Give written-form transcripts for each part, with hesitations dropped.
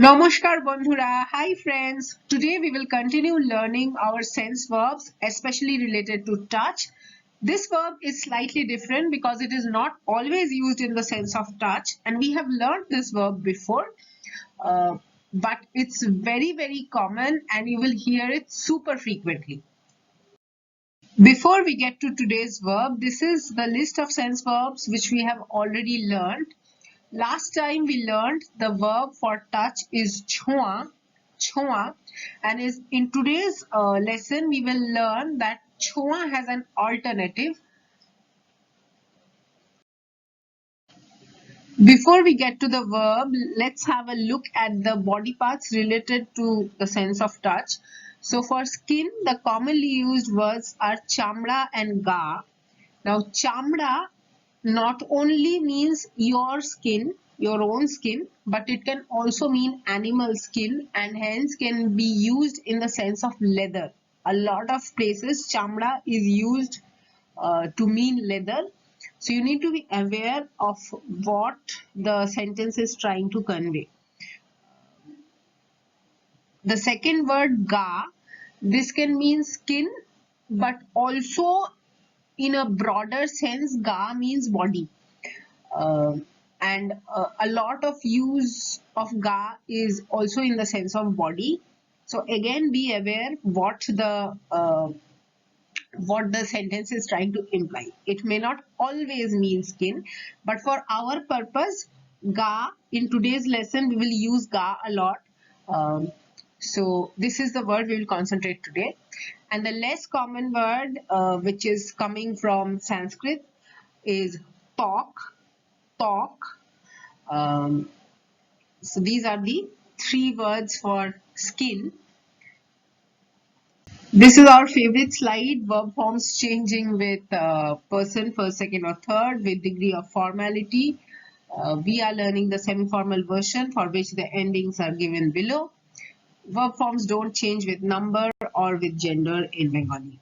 Namaskar Bandhura. Hi friends. Today we will continue learning our sense verbs, especially related to touch. This verb is slightly different because it is not always used in the sense of touch, and we have learned this verb before, uh, but it's very common and you will hear it super frequently. Before we get to today's verb, this is the list of sense verbs which we have already learned. Last time we learned the verb for touch is chhoa, and in today's lesson we will learn that chhoa has an alternative. Before we get to the verb, let's have a look at the body parts related to the sense of touch. So for skin, the commonly used words are chamda and ga. Now chamda not only means your skin, your own skin, but it can also mean animal skin and hence can be used in the sense of leather. A lot of places chamda is used to mean leather. So you need to be aware of what the sentence is trying to convey. The second word ga, this can mean skin, but also in a broader sense, ga means body. Uh, and a lot of use of ga is also in the sense of body. So again, be aware what the sentence is trying to imply. It may not always mean skin, but for our purpose, ga in today's lesson we will use ga a lot. So this is the word we will concentrate today. And the less common word which is coming from Sanskrit is talk. Talk. Um, so these are the three words for skin. This is our favorite slide, verb forms changing with person, first, second or third with degree of formality. We are learning the semi-formal version for which the endings are given below. Verb forms don't change with number or with gender in Bengali.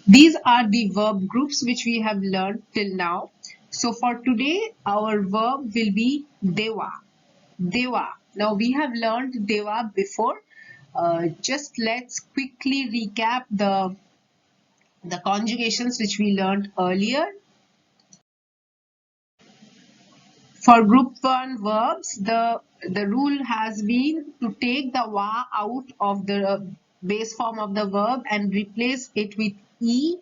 These are the verb groups which we have learned till now. So for today, our verb will be deva. Deva. Now we have learned deva before. Just let's quickly recap the conjugations which we learned earlier. For group 1 verbs, the rule has been to take the va out of the base form of the verb and replace it with e,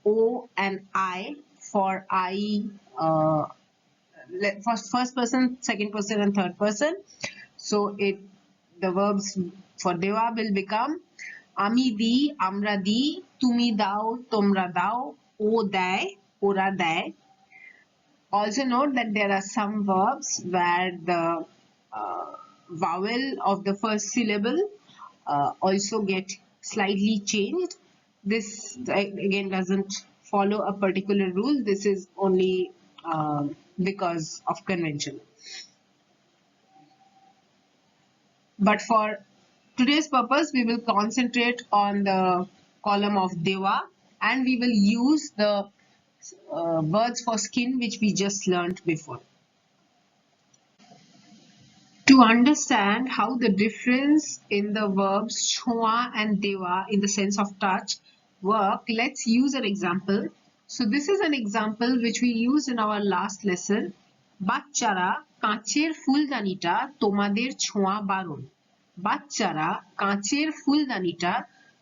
o and I for I, for first person, second person and third person. So the verbs for deva will become আমি দি, আমরা দি, তুমি দাও, তোমরা দাও, ও দেয়, ওরা দেয়. Also note that there are some verbs where the vowel of the first syllable also get slightly changed. This again doesn't follow a particular rule. This is only because of convention. But for today's purpose, we will concentrate on the column of deva and we will use the words for skin which we just learned before. To understand how the difference in the verbs chhoa and deva in the sense of touch work, let's use an example. So this is an example which we used in our last lesson. বাচ্চারা কাঁচের ফুলদানিটা তোমাদের ছোঁয়া বারণ. বাচ্চারা কাঁচের ফুলদানিটা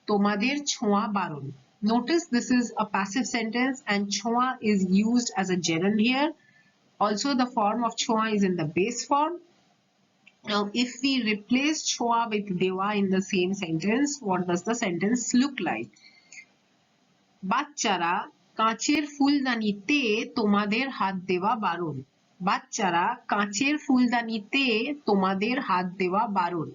তোমাদের ছোঁয়া বারণ. Notice this is a passive sentence and ছোঁয়া is used as a gerund here. Also the form of ছোঁয়া is in the base form. Now if we replace ছোঁয়া with deva in the same sentence, what does the sentence look like? বাচ্চারা কাঁচের ফুলদানিতে তোমাদের হাত দেওয়া বারণ. বাচ্চারা কাঁচের ফুলদানিতে তোমাদের হাত দেওয়া বারণ.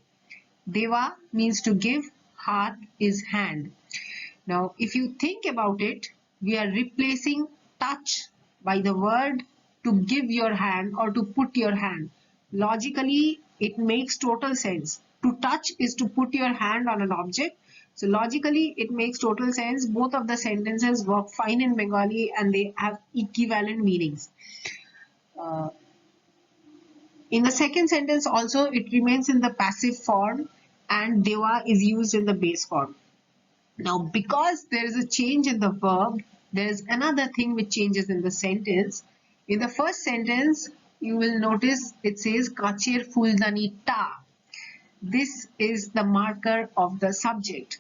Deva means to give, hat is hand. Now, if you think about it, we are replacing touch by the word to give your hand or to put your hand. Logically, it makes total sense. To touch is to put your hand on an object. So logically, it makes total sense. Both of the sentences work fine in Bengali and they have equivalent meanings. In the second sentence also it remains in the passive form and deva is used in the base form. Now because there is a change in the verb, there is another thing which changes in the sentence. In the first sentence you will notice it says Kachir Fuldani Ta. This is the marker of the subject.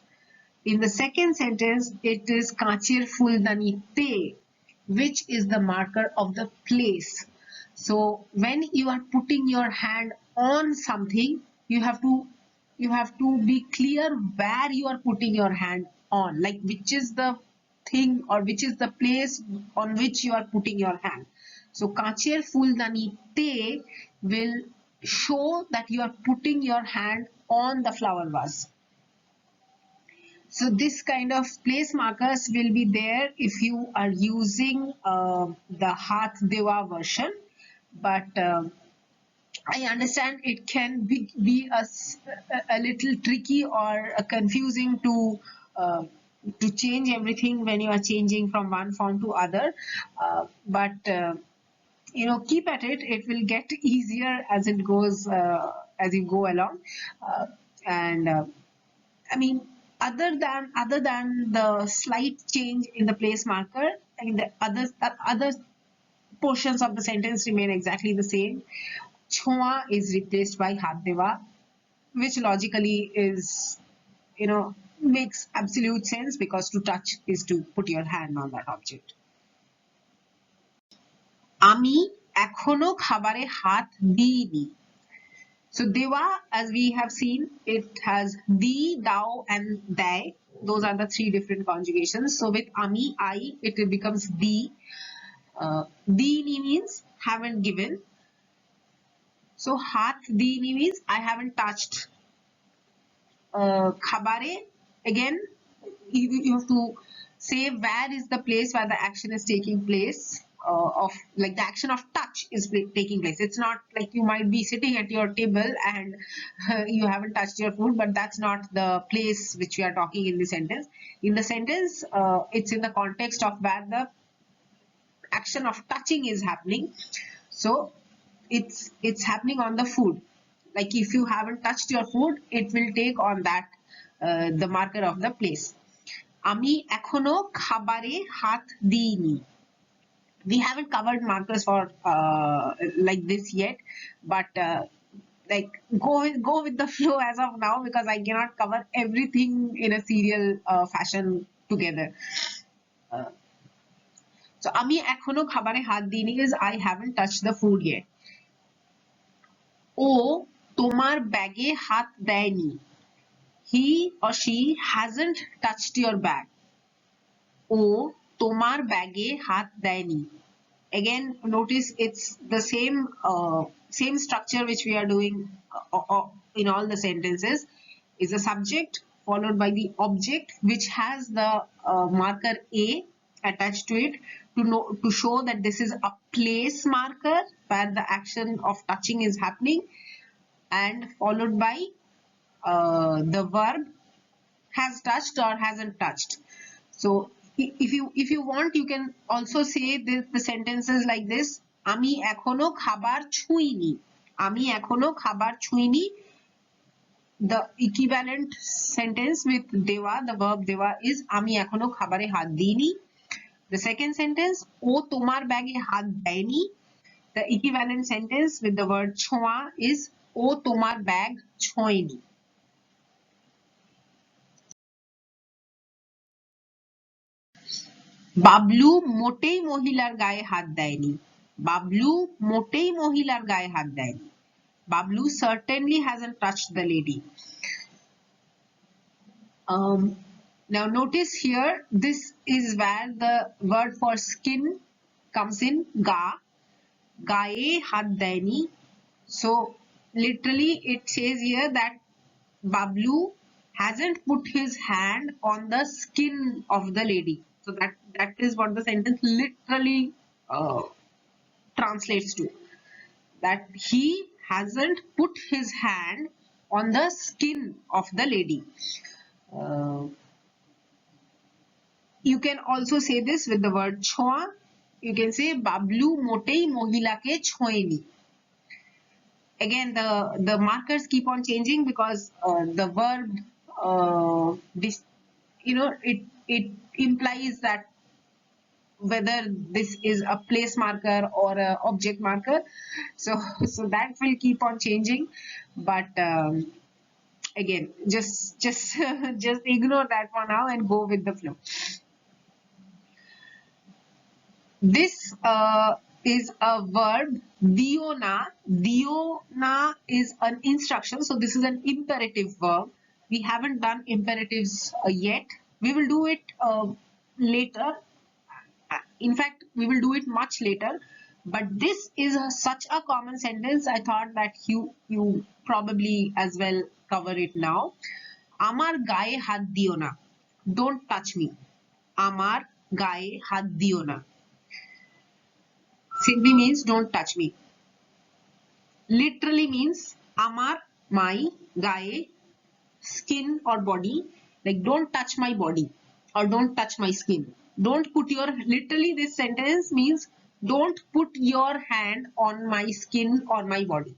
In the second sentence it is Kachir Fuldani Te, which is the marker of the place. So when you are putting your hand on something, you have to be clear where you are putting your hand on, like which is the thing or which is the place on which you are putting your hand. So Kachir Fuldani Te will show that you are putting your hand on the flower vase. So this kind of place markers will be there if you are using the Hath Deva version, but I understand it can be a little tricky or confusing to change everything when you are changing from one form to other, but you know, keep at it. It will get easier as it goes as you go along, and I mean, other than the slight change in the place marker, I mean the other portions of the sentence remain exactly the same. Chhoa is replaced by Hath Deva, which logically is, you know, makes absolute sense because to touch is to put your hand on that object. Ami ekhono khabare hath diini. So deva, as we have seen, it has di, dao and dai. Those are the three different conjugations. So with ami, I, it becomes di. Dini means haven't given. So hath dini means I haven't touched. Khabare, again, you have to say where is the place where the action is taking place. Of like the action of touch is taking place. It's not like you might be sitting at your table and you haven't touched your food, but that's not the place which we are talking in the sentence. In the sentence, it's in the context of where the action of touching is happening. So it's happening on the food. Like if you haven't touched your food, it will take on that the marker of the place. Ami ekhono khabare hath diini. We haven't covered markers for like this yet, but like go with the flow as of now because I cannot cover everything in a serial fashion together. Uh, so Ami ekhono khabare hath dini is I haven't touched the food yet. O tomar bage hath dayni. He or she hasn't touched your bag. O tomar bage hath dayni. Again, notice it's the same structure which we are doing in all the sentences. Is the subject followed by the object which has the marker A attached to it to show that this is a place marker where the action of touching is happening, and followed by the verb has touched or hasn't touched. So if you want, you can also say the sentences like this: Ami ekhono khabar chhuini. Ami ekhono khabar chhuini. The equivalent sentence with deva, the verb deva, is Ami ekhono khabare hath dini. The second sentence, O tomar bage hath dayni. The equivalent sentence with the word chhoa is O tomar bag chhoini. Bablu মোটেই মহিলার গায়ে হাত দেয়নি. বাবলু মোটেই মহিলার গায়ে হাত দেয়নি. Bablu certainly hasn't touched the lady. Now notice here, this is where the word for skin comes in, ga. Gaye hat dayni. So literally it says here that Bablu hasn't put his hand on the skin of the lady. So that is what the sentence literally translates to. That he hasn't put his hand on the skin of the lady. You can also say this with the word chhoa. You can say Bablu motei mohila ke chhoeni. again, the markers keep on changing because the verb, this, it implies that whether this is a place marker or a object marker. So so that will keep on changing, but again, just just ignore that for now and go with the flow. This is a verb, diona. Diona is an instruction, so this is an imperative verb. We haven't done imperatives yet. We will do it later. In fact, we will do it much later. But this is such a common sentence. I thought that you probably as well cover it now. Amar gaye hath diyo na. Don't touch me. Amar gaye hath diyo na. Simply means don't touch me. Literally means amar, my, gaye, skin or body. Like don't touch my body or don't touch my skin. Don't put your, literally this sentence means don't put your hand on my skin or my body.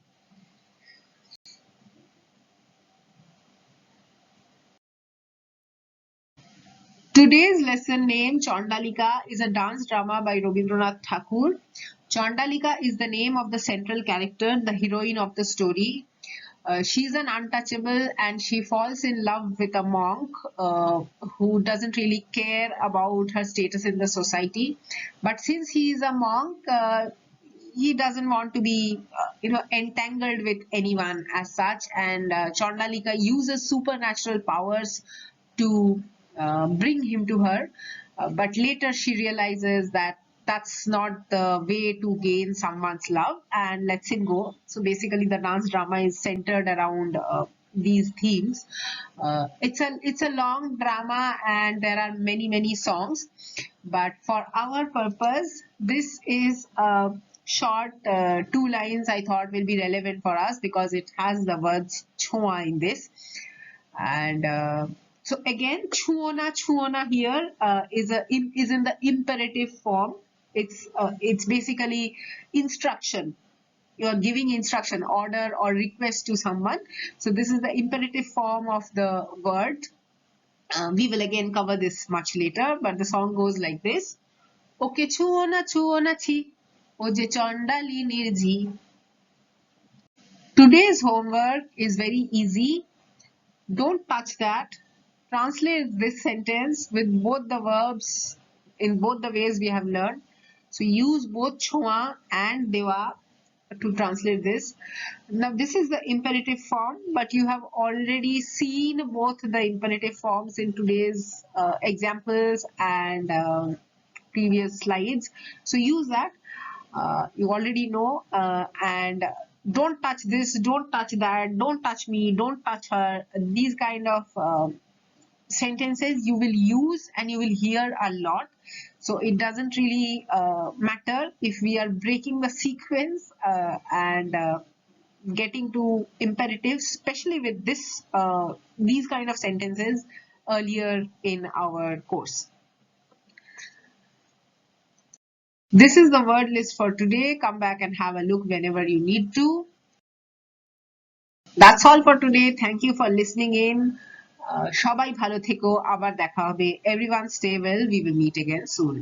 Today's lesson name Chandaalikaa is a dance drama by Rabindranath Tagore. Chandaalikaa is the name of the central character, the heroine of the story. She's an untouchable and she falls in love with a monk who doesn't really care about her status in the society. But since he is a monk, he doesn't want to be entangled with anyone as such, and Chandaalikaa uses supernatural powers to bring him to her, but later she realizes that that's not the way to gain someone's love and lets him go. So basically the dance drama is centered around these themes. It's a long drama and there are many songs, but for our purpose this is a short two lines I thought will be relevant for us because it has the words chua in this. And so again, chuona here is in the imperative form. It's basically instruction. You are giving instruction, order or request to someone. So this is the imperative form of the word. We will again cover this much later, but the song goes like this. Okay, chuona chi, oje chondali nirji. Today's homework is very easy. Don't touch that. Translate this sentence with both the verbs in both the ways we have learned. So use both chua and deva to translate this. Now this is the imperative form, but you have already seen both the imperative forms in today's examples and previous slides. So use that. You already know, and don't touch this, don't touch that, don't touch me, don't touch her. These kind of sentences you will use and you will hear a lot. So it doesn't really matter if we are breaking the sequence and getting to imperatives, especially with this these kind of sentences earlier in our course. This is the word list for today. Come back and have a look whenever you need to. That's all for today. Thank you for listening in. সবাই ভালো থেকো, আবার দেখা হবে. Everyone stay well. We will meet again soon.